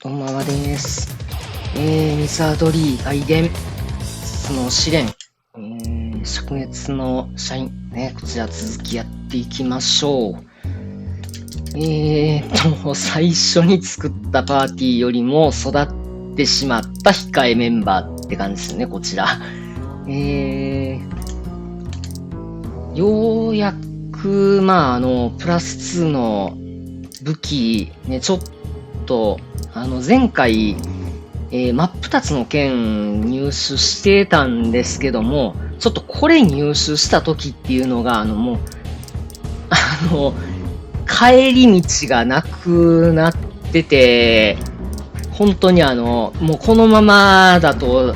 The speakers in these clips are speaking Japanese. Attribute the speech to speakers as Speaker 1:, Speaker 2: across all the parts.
Speaker 1: こんばんはです。ミサドリー外伝、その試練、灼熱の社員、ね、こちら続きやっていきましょう。最初に作ったパーティーよりも育ってしまった控えメンバーって感じですよね、こちら。ようやく、プラス2の武器、ね、ちょっと、前回、真っ二つの剣入手してたんですけども、ちょっとこれ入手した時っていうのが、帰り道がなくなってて、本当にもうこのままだと、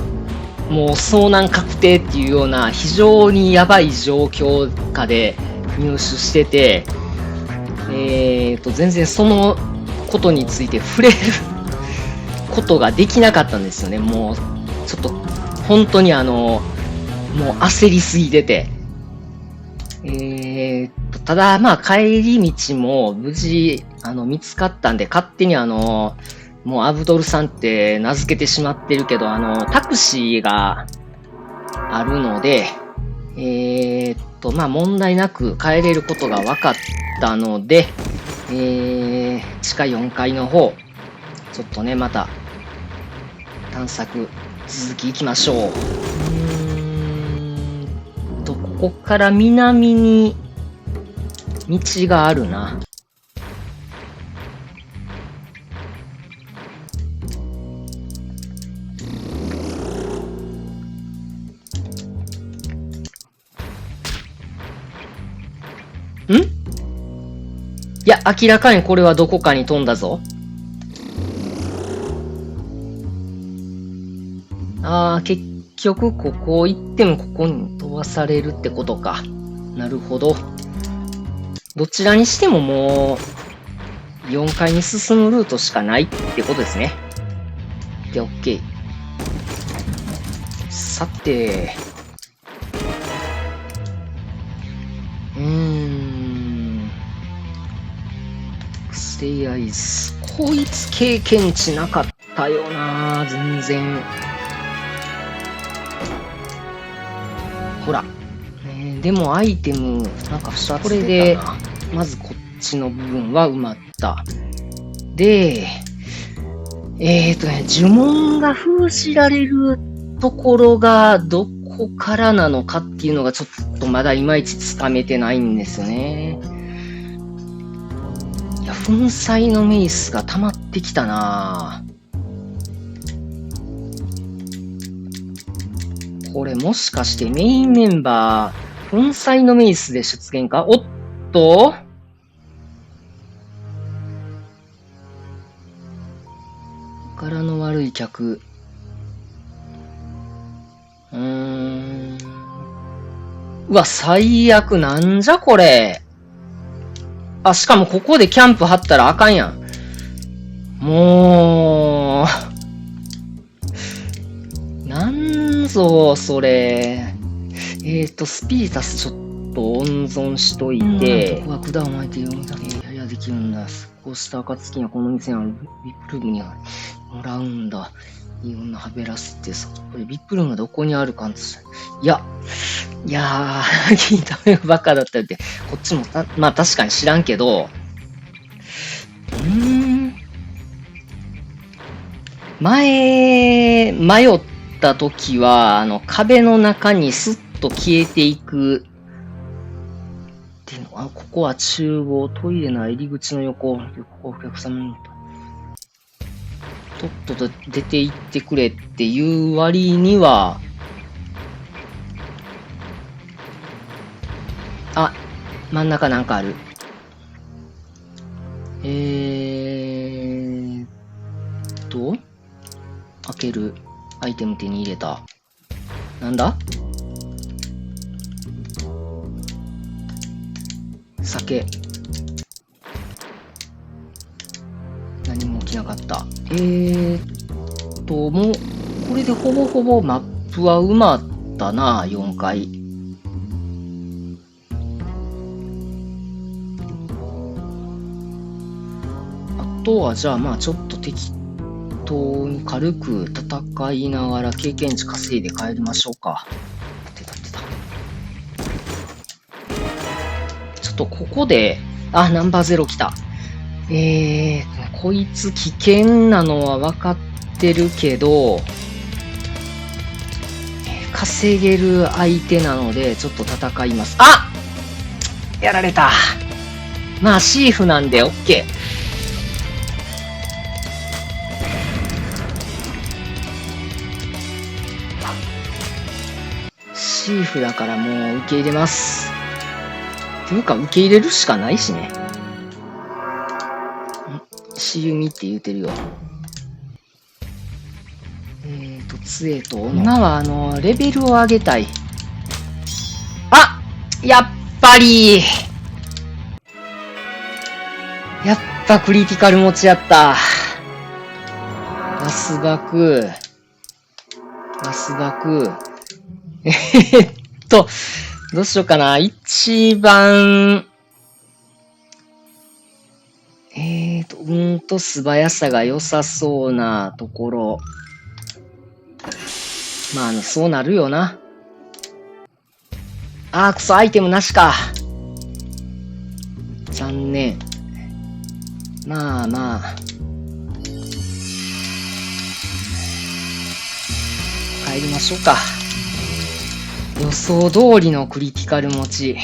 Speaker 1: もう遭難確定っていうような非常にやばい状況下で入手してて、全然そのことについて触れることができなかったんですよね。もう、ちょっと、本当にもう焦りすぎてて。ただ、帰り道も無事、見つかったんで、勝手にもうアブドルさんって名付けてしまってるけど、タクシーがあるので、問題なく帰れることが分かったので、地下4階の方、ちょっとね、また、探索、続き行きましょう。ここから南に、道があるな。いや、明らかにこれはどこかに飛んだぞ。結局ここ行ってもここに飛ばされるってことか。なるほど。どちらにしてももう、4階に進むルートしかないってことですね。で、OK。さて、ステイアイス。こいつ経験値なかったよな全然。ほら。でもアイテム、なんか2つこれで、まずこっちの部分は埋まった。で、呪文が封じられるところがどこからなのかっていうのがちょっとまだいまいちつかめてないんですよね。いや、粉砕のメイスが溜まってきたなこれもしかしてメインメンバー、粉砕のメイスで出現か？おっと柄の悪い客。うわ、最悪なんじゃこれ。あ、しかもここでキャンプ張ったらあかんやん。もう、なんぞ、それ。スピリタスちょっと温存しといて。ここは管を巻いて読みだけやりゃできるんだ。こうした暁にはこの店のビップルームにもらうんだ。いい女はべらせてさ。これビップルームどこにあるかんつ。いや聞いた目がバカだったって、こっちもまあ確かに知らんけど、迷った時は、壁の中にスッと消えていく。っていうのは、ここは厨房、トイレの入り口の横、お客様にとっとと出て行ってくれっていう割には、あ、真ん中なんかある。開ける。アイテム手に入れた。なんだ？酒。何も起きなかった。もう、これでほぼほぼマップは埋まったな、4回。あとは、じゃあちょっと適軽く戦いながら経験値稼いで帰りましょうか。出た。ちょっとここで、ナンバー0来た。こいつ危険なのは分かってるけど、稼げる相手なので、ちょっと戦います。やられた。まあ、シーフなんで OK。シーフだからもう受け入れます。っていうか、受け入れるしかないしね。しゆみって言うてるよ。杖と、今はレベルを上げたい。やっぱりやっぱクリティカル持ちやった。ラスバク。どうしようかな。一番、素早さが良さそうなところ。まあ、そうなるよな。クソ、アイテムなしか。残念。まあ。帰りましょうか。予想通りのクリティカル持ち。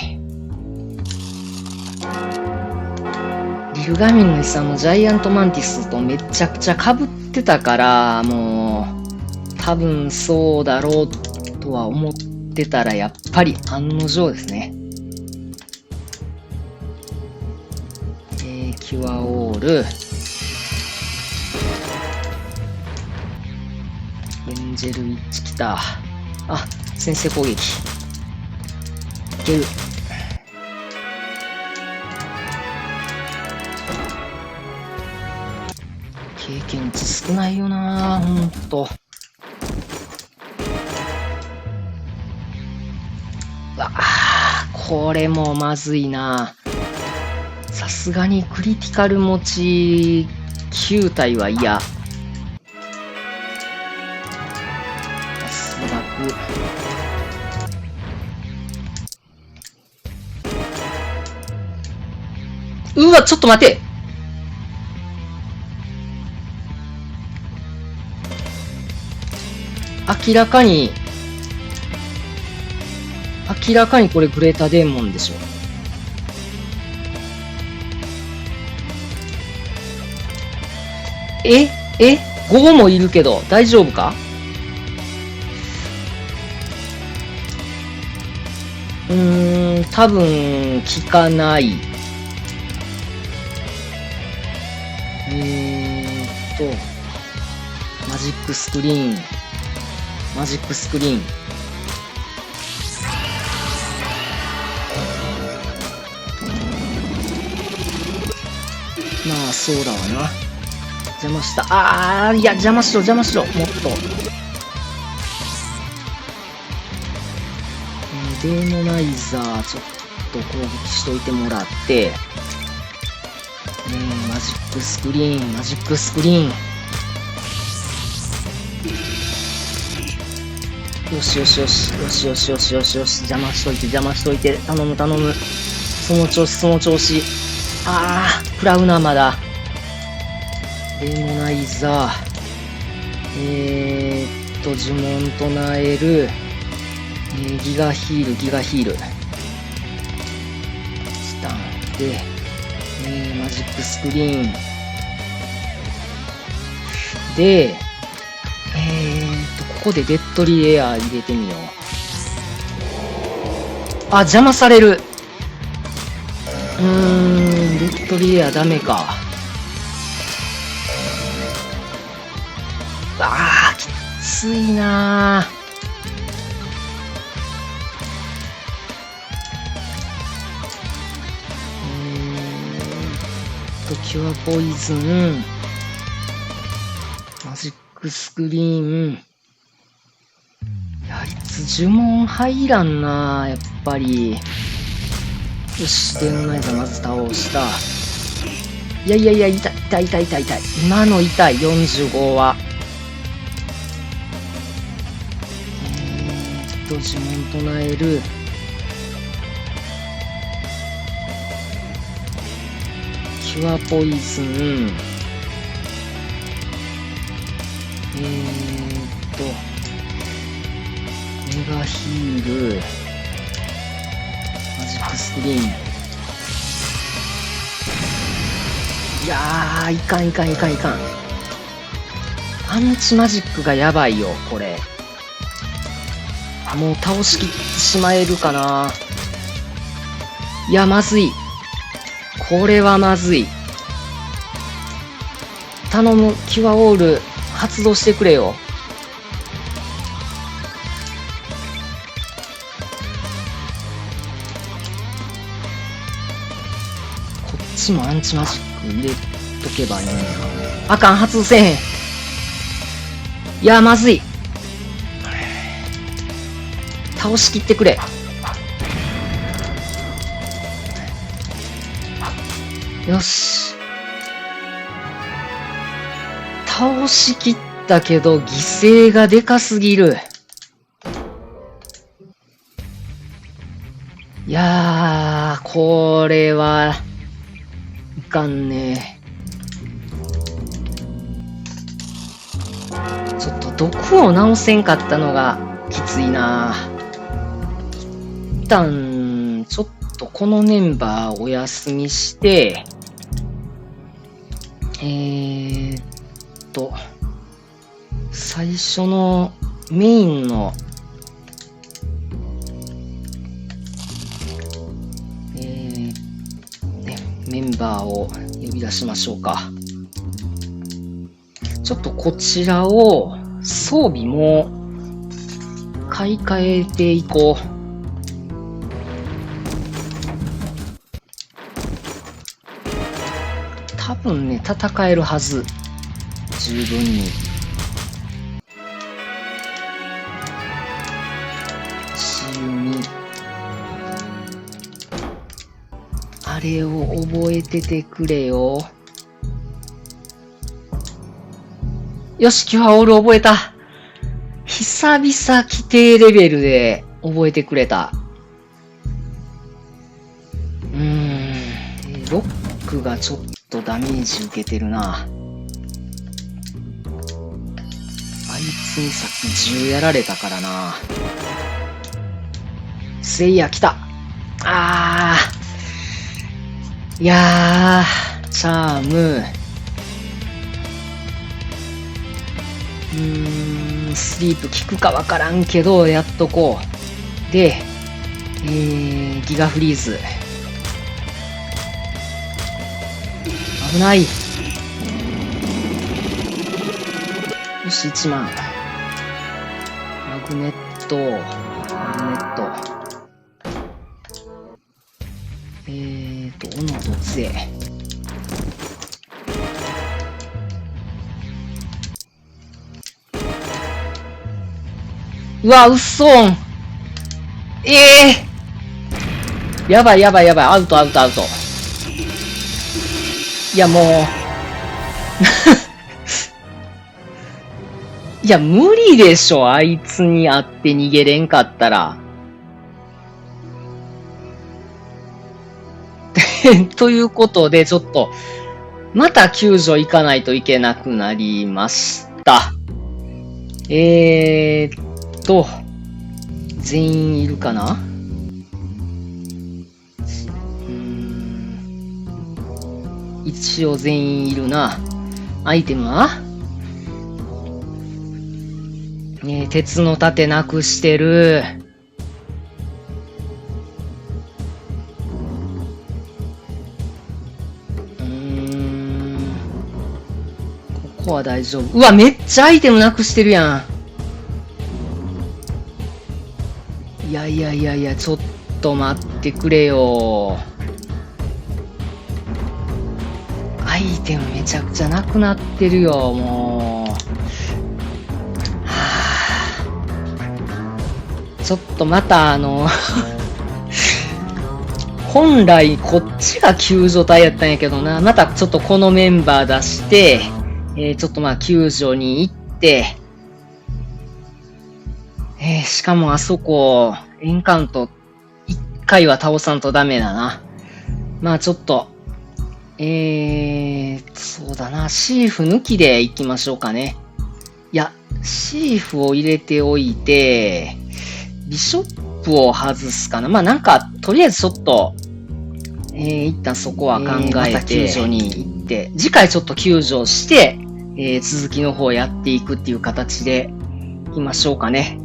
Speaker 1: リルガミンヌさんのジャイアントマンティスとめちゃくちゃ被ってたから、もう、多分そうだろうとは思ってたら、やっぱり案の定ですね。キュアオール。エンジェルウィッチ来た。先制攻撃。いける。経験値少ないよなぁ、ほんと。これもまずいな。さすがにクリティカル持ち9体は嫌。ちょっと待て。明らかにこれグレータデーモンでしょ。5もいるけど大丈夫か？多分効かない。マジックスクリーン。まあ、そうだわな。邪魔した。いや、邪魔しろ。もっと。デーモナイザー、ちょっと攻撃しといてもらって、マジックスクリーン。よし。邪魔しといて。頼む。その調子。食らうな、まだ。デーモナイザー。呪文唱える。ギガヒール。スタンで、マジックスクリーン。で、ここでデッドリーエアー入れてみよう。邪魔される。デッドリーエアーダメか。きついなぁ。キュアポイズン。マジックスクリーン。あいつ呪文入らんな、やっぱり。よし、デーモナイザーまず倒した。いやいやいや、痛い痛い痛い痛い痛い。今の痛い、45は。呪文唱える。キュアポイズン。メガヒール。マジックスクリーン。いやー、いかんいかんいかんいかん。アンチマジックがやばいよ、これ。もう倒しきってしまえるかな。いや、まずい。これはまずい。頼む、キュアオール、発動してくれよ。こっちもアンチマジック入れとけばいいのか。あかん、発動せえへん。いや、まずい。倒しきってくれ。よし。倒しきったけど、犠牲がでかすぎる。いやー、これは、いかんね。ちょっと毒を直せんかったのがきついな。一旦、ちょっとこのメンバーお休みして、最初のメインの、メンバーを呼び出しましょうか。ちょっとこちらを装備も買い替えていこう。多分ね、戦えるはず。十分に。あれを覚えててくれよ。よし、キュアオール覚えた。久々規定レベルで覚えてくれた。ロックがちょっとダメージ受けてるな。あいつにさっき10やられたからな。せいや来た。いやー、チャーム。スリープ効くかわからんけど、やっとこう。で、ギガフリーズ。危ない。よし、1万。マグネット。斧と杖。うわ、うっそーん。やばい、アウト。いや、もう。いや、無理でしょ、あいつに会って逃げれんかったら。ということで、ちょっと、また救助行かないといけなくなりました。全員いるかな？一応全員いるな。アイテムは？鉄の盾なくしてる。ここは大丈夫。うわ、めっちゃアイテムなくしてるやん。いや、ちょっと待ってくれよ。アイテムめちゃくちゃなくなってるよ、もう。ちょっとまた本来こっちが救助隊やったんやけどな。またちょっとこのメンバー出して、ちょっとまあ救助に行って、しかもあそこ、エンカウント一回は倒さんとダメだな。まあちょっと、そうだな。シーフ抜きで行きましょうかね。いや、シーフを入れておいて、ビショップを外すかな。まあなんか、とりあえずちょっと、一旦そこは考えて、救助に行って、次回ちょっと救助して、続きの方やっていくっていう形でいきましょうかね。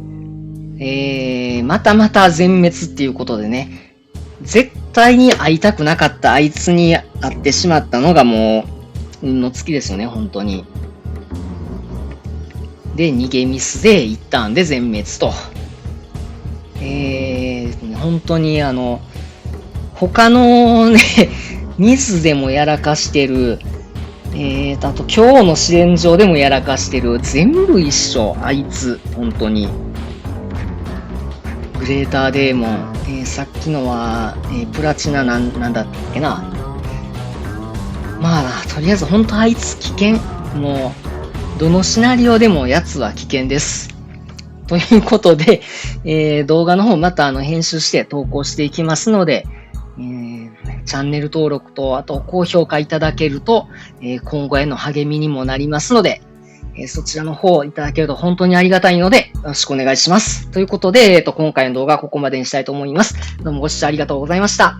Speaker 1: またまた全滅っていうことでね、絶対に会いたくなかったあいつに会ってしまったのがもう、運の尽きですよね、本当に。で、逃げミスで一旦で全滅と。本当に他のね、ミスでもやらかしてる、あと今日の試練場でもやらかしてる、全部一緒、あいつ、本当に。グレーターデーモン、さっきのは、プラチナなんだっけな。まあ、とりあえず本当あいつ危険。もう、どのシナリオでもやつは危険です。ということで、動画の方また編集して投稿していきますので、チャンネル登録と、あと高評価いただけると、今後への励みにもなりますので、そちらの方いただけると本当にありがたいので、よろしくお願いします。ということで、今回の動画はここまでにしたいと思います。どうもご視聴ありがとうございました。